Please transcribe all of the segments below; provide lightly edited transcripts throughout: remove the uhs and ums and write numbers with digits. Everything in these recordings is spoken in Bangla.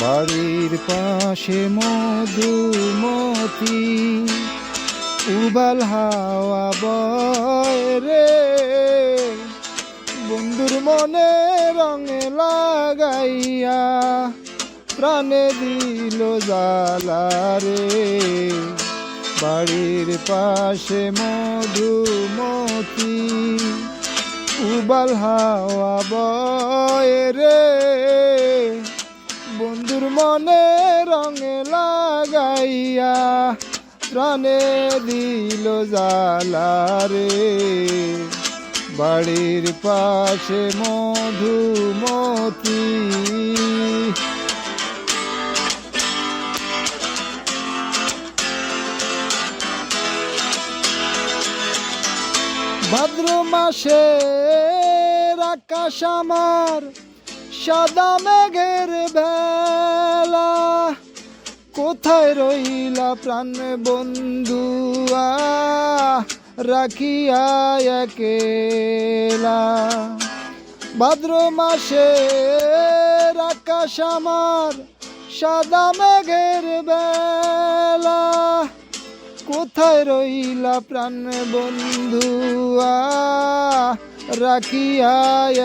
বাড়ির পাশে মধুমতি উবাল হাওয়া বয় রে, বন্ধুর মনে রঙে লাগাইয়া প্রাণে দিল জ্বালা রে। বাড়ির পাশে মধুমতি উবাল হাওয়া বয় রে, বন্ধুর মনে রঙে লাগাইয়া প্রাণে দিল জ্বালা রে। বাড়ির পাশে মধুমতি। ভাদ্র মাসের আকাশ আমার সাদা মেঘের বেলা, কোথায় রইলা প্রাণ বন্ধু রাখিয়া একেলা। ভাদ্র মাসের আকাশ আমার সাদা মেঘের বেলা, কোথায় রইলা প্রাণ বন্ধু রাখিয়া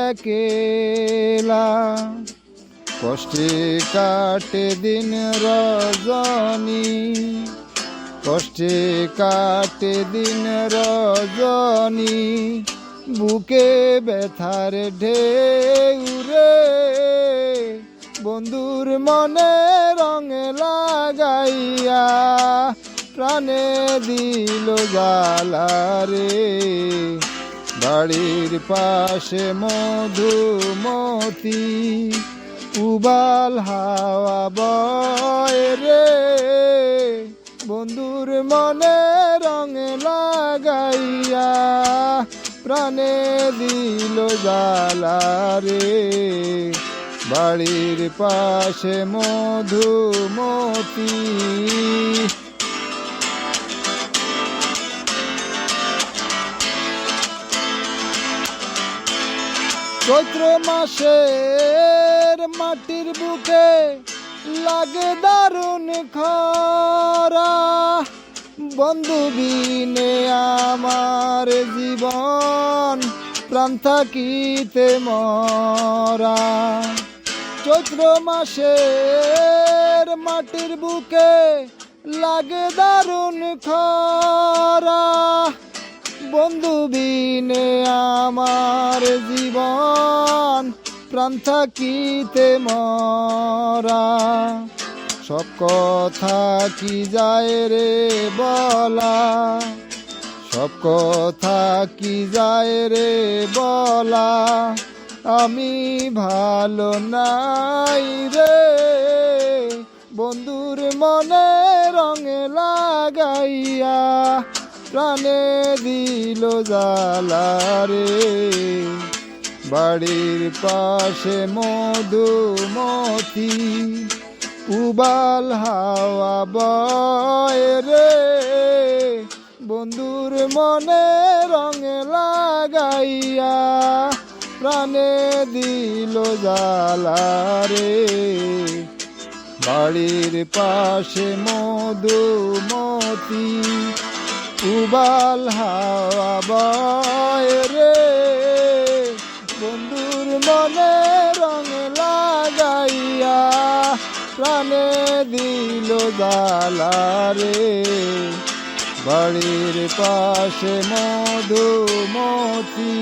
একেলা। কষ্টে কাটে দিন রজনী, কষ্টে কাটে দিন রজনী, বুকে ব্যথার ঢেউ রে, বন্ধুর মনে রঙে লাগাইয়া প্রাণে দিল জ্বালা রে। বাড়ির পাশে মধুমতি উবাল হাওয়া বয় রে, বন্ধুর মনে রঙে লাগাইয়া প্রাণে দিল জ্বালা রে। বাড়ির পাশে মধুমতি। চৈত্র মাসের মাটির বুকে লাগে দারুণ খরা, বন্ধু বিনে আমার জীবন প্রাণ থাকিতে মরা। চৈত্র মাসের মাটির বুকে লাগে দারুণ খরা, বন্ধু বিনে আমার জীবন প্রাণ থাকিতে মরা। সব কথা কি যায় রে বলা, সব কথা কি যায় রে বলা, আমি ভালো নাই রে, বন্ধুর মনে রঙে লাগাইয়া প্রাণে দিল জ্বালা রে। বাড়ির পাশে মধুমতি উবাল হাওয়া বয় রে, বন্ধুর মনে রঙে লাগাইয়া প্রাণে দিল জ্বালা রে। বাড়ির পাশে মধুমতি উবাল হাওয়া বয় রে, বন্ধুর মনে রঙ লাগাইয়া প্রাণে দিল জ্বালা রে। বাড়ির পাশে মধুমতি।